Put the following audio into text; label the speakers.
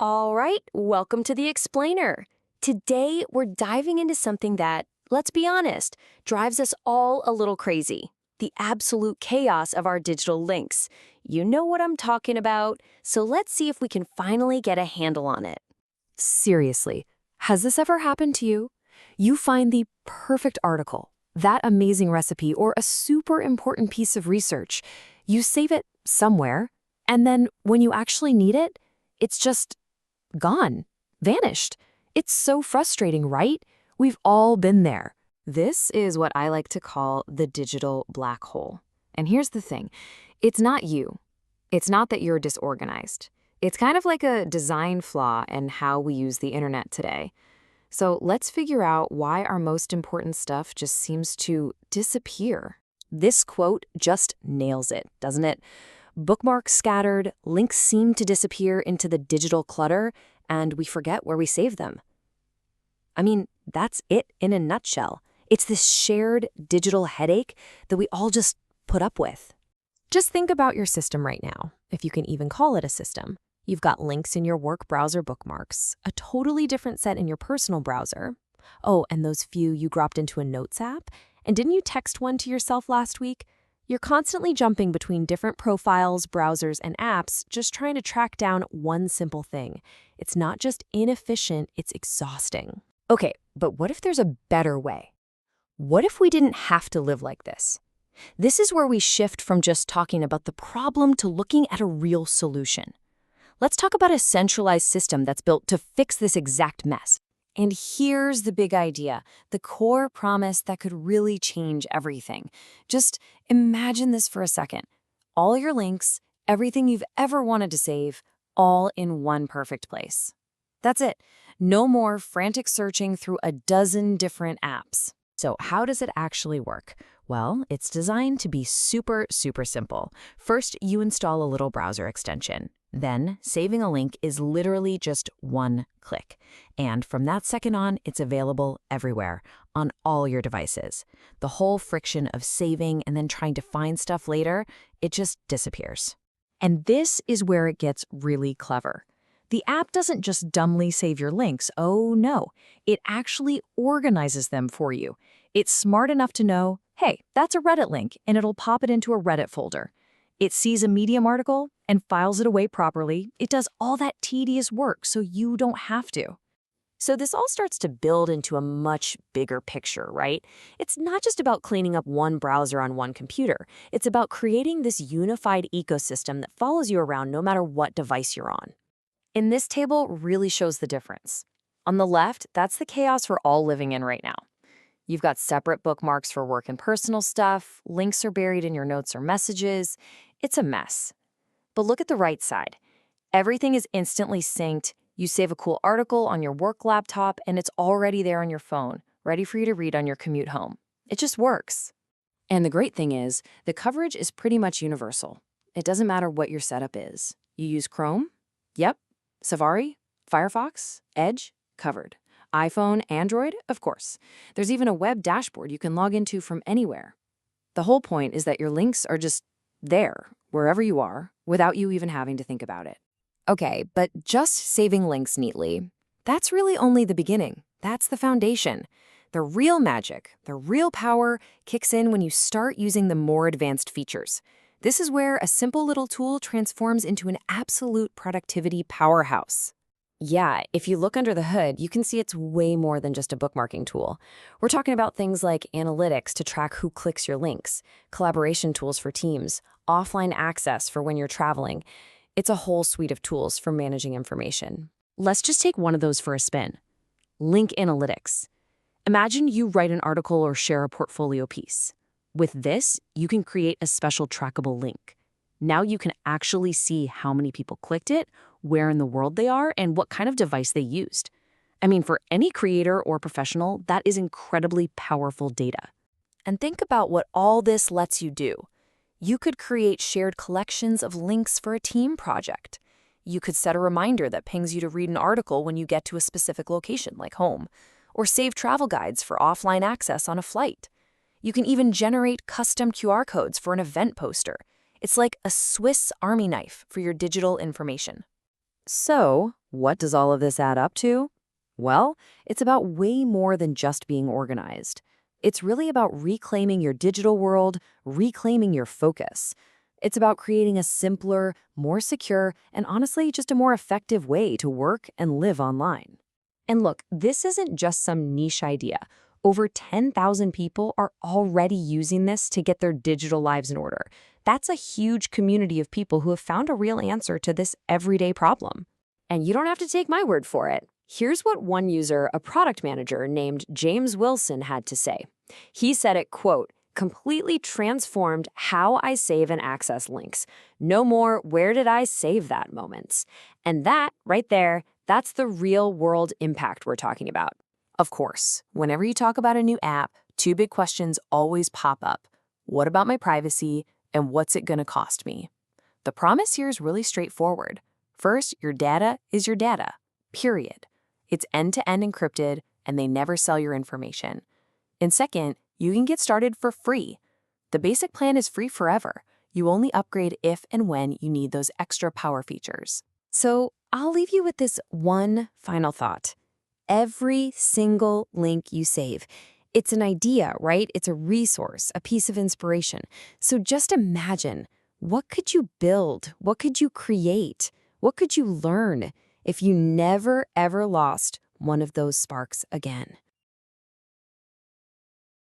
Speaker 1: All right, welcome to the Explainer. Today, we're diving into something that, let's be honest, drives us all a little crazy. The absolute chaos of our digital links. You know what I'm talking about, so let's see if we can finally get a handle on it. Seriously, has this ever happened to you? You find the perfect article, that amazing recipe, or a super important piece of research. You save it somewhere, and then when you actually need it, it's just gone, vanished. It's so frustrating, right? We've all been there. This is what I like to call the digital black hole. And here's the thing. It's not you. It's not that you're disorganized. It's kind of like a design flaw in how we use the internet today. So let's figure out why our most important stuff just seems to disappear. This quote just nails it, doesn't it? Bookmarks scattered, links seem to disappear into the digital clutter, and we forget where we saved them. I mean, that's it in a nutshell. It's this shared digital headache that we all just put up with. Just think about your system right now, if you can even call it a system. You've got links in your work browser bookmarks, a totally different set in your personal browser. Oh, and those few you dropped into a Notes app? And didn't you text one to yourself last week? You're constantly jumping between different profiles, browsers, and apps, just trying to track down one simple thing. It's not just inefficient, it's exhausting. Okay, but what if there's a better way? What if we didn't have to live like this? This is where we shift from just talking about the problem to looking at a real solution. Let's talk about a centralized system that's built to fix this exact mess. And here's the big idea, the core promise that could really change everything. Just imagine this for a second. All your links, everything you've ever wanted to save, all in one perfect place. That's it. No more frantic searching through a dozen different apps. So how does it actually work? Well, it's designed to be super simple. First, you install a little browser extension. Then, saving a link is literally just one click. And from that second on, it's available everywhere, on all your devices. The whole friction of saving and then trying to find stuff later, it just disappears. And this is where it gets really clever. The app doesn't just dumbly save your links, oh no. It actually organizes them for you. It's smart enough to know, hey, that's a Reddit link, and it'll pop it into a Reddit folder. It sees a Medium article and files it away properly. It does all that tedious work so you don't have to. So this all starts to build into a much bigger picture, right? It's not just about cleaning up one browser on one computer. It's about creating this unified ecosystem that follows you around no matter what device you're on. And this table really shows the difference. On the left, that's the chaos we're all living in right now. You've got separate bookmarks for work and personal stuff, links are buried in your notes or messages. It's a mess. But look at the right side. Everything is instantly synced. You save a cool article on your work laptop, and it's already there on your phone, ready for you to read on your commute home. It just works. And the great thing is, the coverage is pretty much universal. It doesn't matter what your setup is. You use Chrome? Yep. Safari? Firefox? Edge? Covered. iPhone, Android? Of course. There's even a web dashboard you can log into from anywhere. The whole point is that your links are just there, wherever you are, without you even having to think about it. Okay, but just saving links neatly, that's really only the beginning. That's the foundation. The real magic, the real power kicks in when you start using the more advanced features. This is where a simple little tool transforms into an absolute productivity powerhouse. Yeah, if you look under the hood, you can see it's way more than just a bookmarking tool. We're talking about things like analytics to track who clicks your links, collaboration tools for teams, offline access for when you're traveling. It's a whole suite of tools for managing information. Let's just take one of those for a spin. Link analytics. Imagine you write an article or share a portfolio piece. With this, you can create a special trackable link. Now you can actually see how many people clicked it, where in the world they are, and what kind of device they used. I mean, for any creator or professional, that is incredibly powerful data. And think about what all this lets you do. You could create shared collections of links for a team project. You could set a reminder that pings you to read an article when you get to a specific location, like home, or save travel guides for offline access on a flight. You can even generate custom QR codes for an event poster. It's like a Swiss Army knife for your digital information. So, What does all of this add up to? Well, it's about way more than just being organized. It's really about reclaiming your digital world, reclaiming your focus. It's about creating a simpler, more secure, and honestly, just a more effective way to work and live online. And look, this isn't just some niche idea. Over 10,000 people are already using this to get their digital lives in order. That's a huge community of people who have found a real answer to this everyday problem. And you don't have to take my word for it. Here's what one user, a product manager named James Wilson, had to say. He said it, quote, completely transformed how I save and access links. No more where did I save that moments. And that, right there, that's the real world impact we're talking about. Of course, whenever you talk about a new app, two big questions always pop up. What about my privacy, and what's it going to cost me? The promise here is really straightforward. First, your data is your data, period. It's end-to-end encrypted, and they never sell your information. And second, you can get started for free. The basic plan is free forever. You only upgrade if and when you need those extra power features. So I'll leave you with this one final thought. Every single link you save, it's an idea, right? It's a resource, a piece of inspiration. So just imagine, what could you build? What could you create? What could you learn if you never, ever lost one of those sparks again?